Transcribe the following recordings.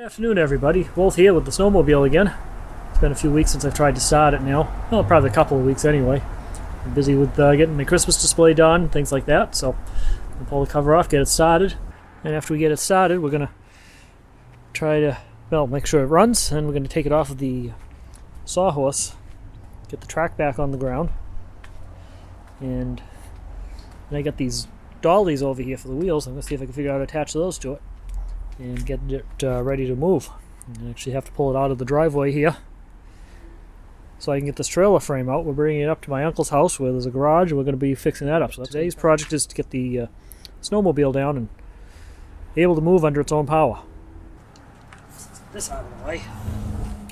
Good afternoon, everybody. Wolf here with the snowmobile again. It's been a few weeks since I've tried to start it now. Well, probably a couple of weeks anyway. I'm busy with getting my Christmas display done, things like that, so I'll pull the cover off, get it started. And after we get it started, we're going to try to, well, make sure it runs, and we're going to take it off of the sawhorse, get the track back on the ground. And then I got these dollies over here for the wheels. I'm going to see if I can figure out how to attach those to it and get it ready to move. I actually have to pull it out of the driveway here so I can get this trailer frame out. We're bringing it up to my uncle's house where there's a garage, and we're going to be fixing that up. So today's project is to get the snowmobile down and be able to move under its own power. Get this out of the way.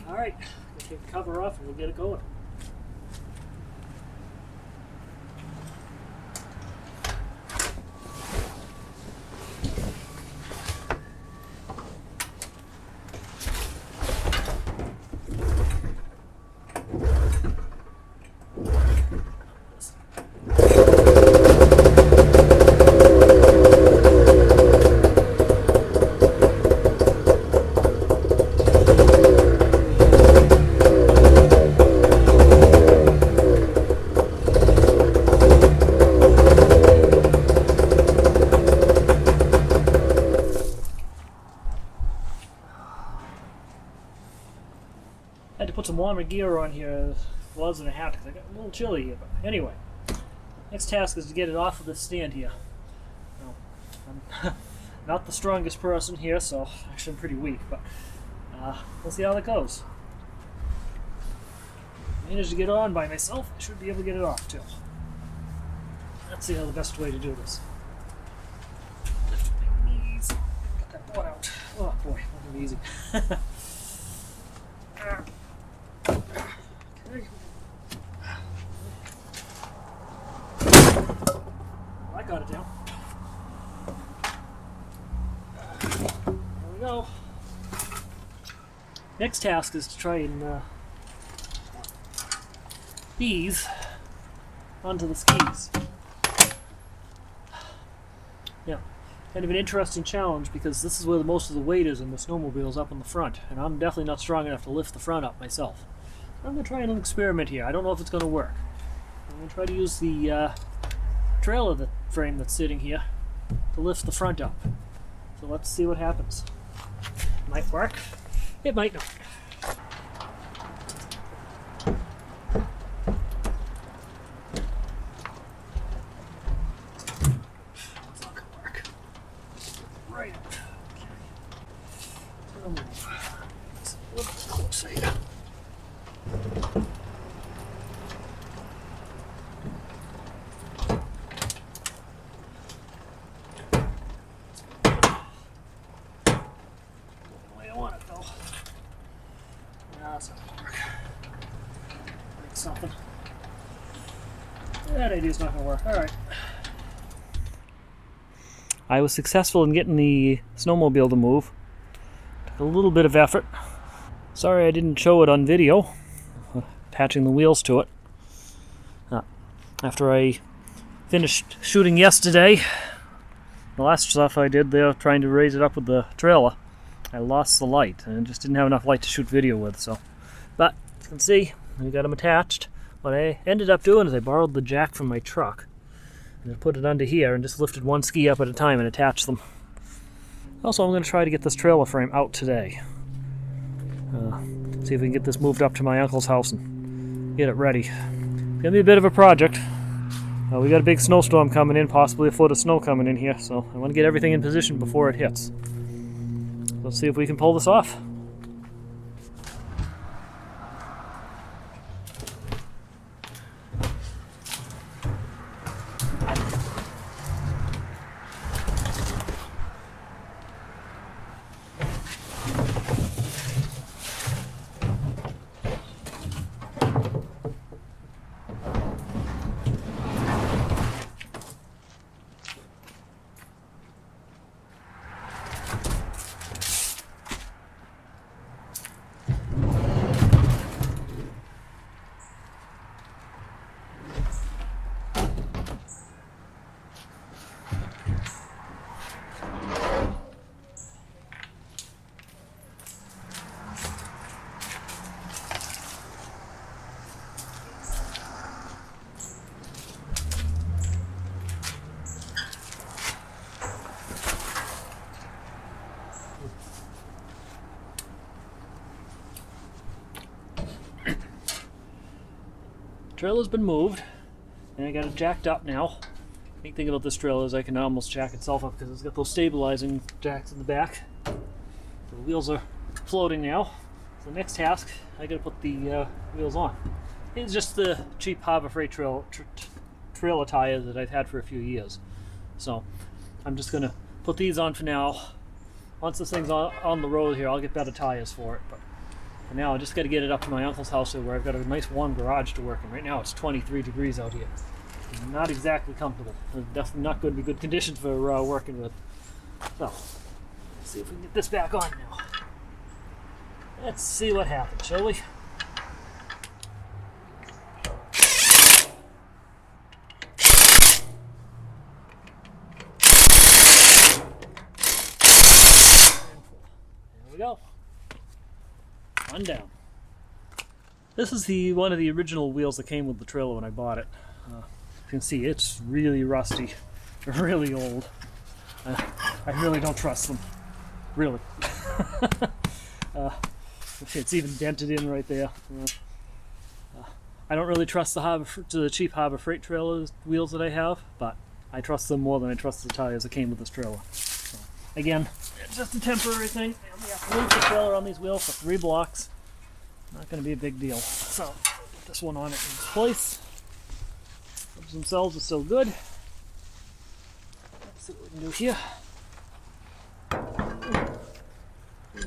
Alright, take the cover off and we'll get it going. I had to put some warmer gear on here, gloves and a hat, because I got a little chilly here. But anyway, next task is to get it off of this stand here. Now, I'm not the strongest person here, so actually I'm pretty weak, but we'll see how that goes. I managed to get it on by myself. I should be able to get it off too. Let's see how the best way to do this. Lift my knees. Get that board out. Oh boy, not gonna be easy. Okay. I got it down. There we go. Next task is to try and these onto the skis. Yeah, kind of an interesting challenge because this is where most of the weight is in the snowmobiles up in the front, and I'm definitely not strong enough to lift the front up myself. I'm going to try an experiment here. I don't know if it's going to work. I'm going to try to use the trailer frame that's sitting here to lift the front up. So let's see what happens. It might work. It might not. It's not going to work. Right. Okay. I'll move. It's a little closer here. That's not going to work. Break something. That idea's not going to work. Alright. I was successful in getting the snowmobile to move. Took a little bit of effort. Sorry I didn't show it on video. Attaching the wheels to it. After I finished shooting yesterday, the last stuff I did there trying to raise it up with the trailer, I lost the light and just didn't have enough light to shoot video with. So, but you can see we got them attached. What I ended up doing is I borrowed the jack from my truck and I put it under here and just lifted one ski up at a time and attached them. Also, I'm going to try to get this trailer frame out today. See if we can get this moved up to my uncle's house and get it ready. It's going to be a bit of a project. We got a big snowstorm coming in, possibly a foot of snow coming in here, so I want to get everything in position before it hits. Let's see if we can pull this off. trailer's been moved, and I got it jacked up now. Neat thing about this trailer is I can almost jack itself up because it's got those stabilizing jacks in the back. So the wheels are floating now. So the next task, I gotta put the wheels on. It's just the cheap Harbor Freight trailer tires that I've had for a few years. So I'm just gonna put these on for now. Once this thing's on the road here, I'll get better tires for it. But for now, I just got to get it up to my uncle's house here, where I've got a nice warm garage to work in. Right now, it's 23 degrees out here. Not exactly comfortable. Definitely not going to be good conditions for working with. So, let's see if we can get this back on now. Let's see what happens, shall we? There we go. One down. This is one of the original wheels that came with the trailer when I bought it. You can see it's really rusty, really old. I really don't trust them, really. It's even dented in right there. I don't really trust the cheap Harbor Freight trailer wheels that I have, but I trust them more than I trust the tires that came with this trailer. So, again, it's just a temporary thing. I only have to move the trailer on these wheels for 3 blocks. Not going to be a big deal. So, put this one on it in its place. Those themselves are still good. Let's see what we can do here.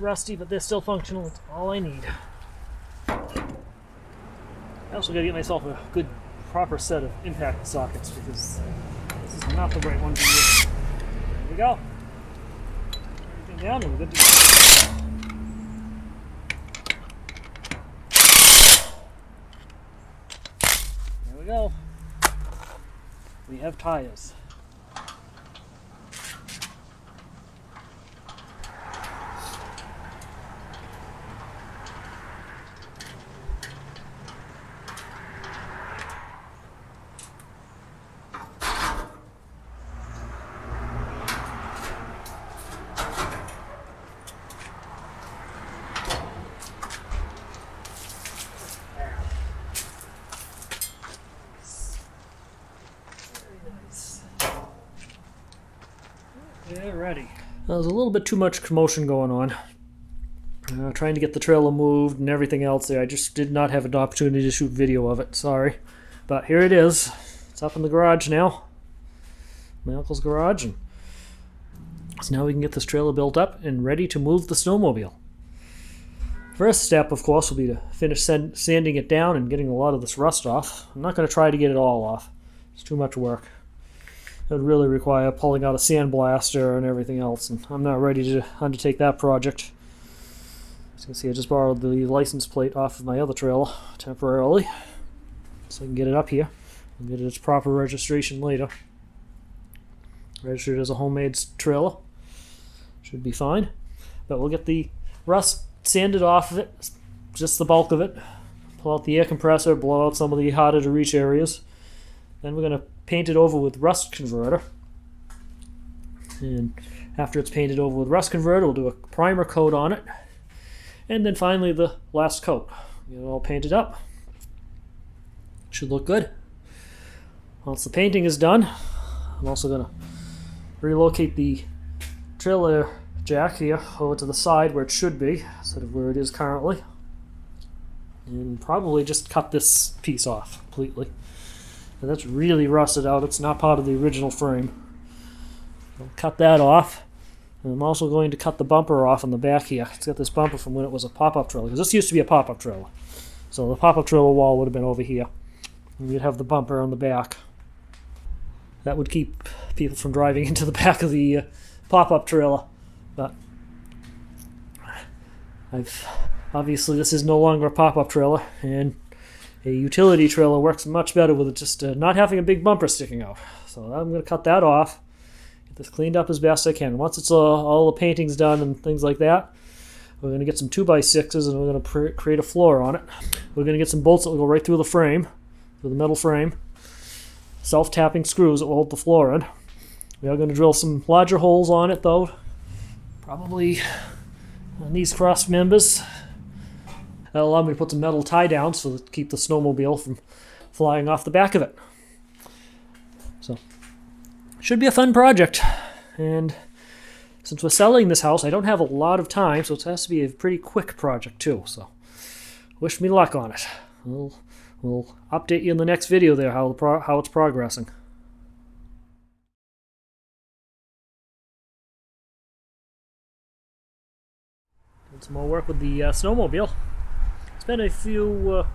Rusty, but they're still functional. That's all I need. I also got to get myself a good, proper set of impact sockets because this is not the right one to use. There we go. Everything down and we're good to go. There we go. We have tires. They're ready. There's a little bit too much commotion going on. Trying to get the trailer moved and everything else there. I just did not have an opportunity to shoot video of it. Sorry. But here it is. It's up in the garage now. My uncle's garage. And so now we can get this trailer built up and ready to move the snowmobile. First step, of course, will be to finish sanding it down and getting a lot of this rust off. I'm not going to try to get it all off. It's too much work. It would really require pulling out a sandblaster and everything else, and I'm not ready to undertake that project. As you can see, I just borrowed the license plate off of my other trailer temporarily, so I can get it up here and get its proper registration later. Registered as a homemade trailer. Should be fine. But we'll get the rust sanded off of it, just the bulk of it. Pull out the air compressor, blow out some of the harder to reach areas. Then we're going to paint it over with rust converter. And after it's painted over with rust converter, we'll do a primer coat on it. And then finally the last coat. Get it all painted up. Should look good. Once the painting is done, I'm also going to relocate the trailer jack here over to the side where it should be, instead of where it is currently. And probably just cut this piece off completely. And that's really rusted out. It's not part of the original frame. I'll cut that off. And I'm also going to cut the bumper off on the back here. It's got this bumper from when it was a pop-up trailer, because this used to be a pop-up trailer. So the pop-up trailer wall would have been over here. And you'd have the bumper on the back. That would keep people from driving into the back of the pop-up trailer. But obviously this is no longer a pop-up trailer, and a utility trailer works much better with it just not having a big bumper sticking out. So I'm going to cut that off, get this cleaned up as best I can. Once it's all the painting's done and things like that, we're going to get some 2x6s and we're going to create a floor on it. We're going to get some bolts that will go right through the frame, through the metal frame. Self-tapping screws that will hold the floor in. We are going to drill some larger holes on it though, probably on these cross members. That'll allow me to put some metal tie downs to keep the snowmobile from flying off the back of it. So, should be a fun project. And since we're selling this house, I don't have a lot of time, so it has to be a pretty quick project too. So, wish me luck on it. We'll update you in the next video there how it's progressing. Did some more work with the snowmobile. It's been a few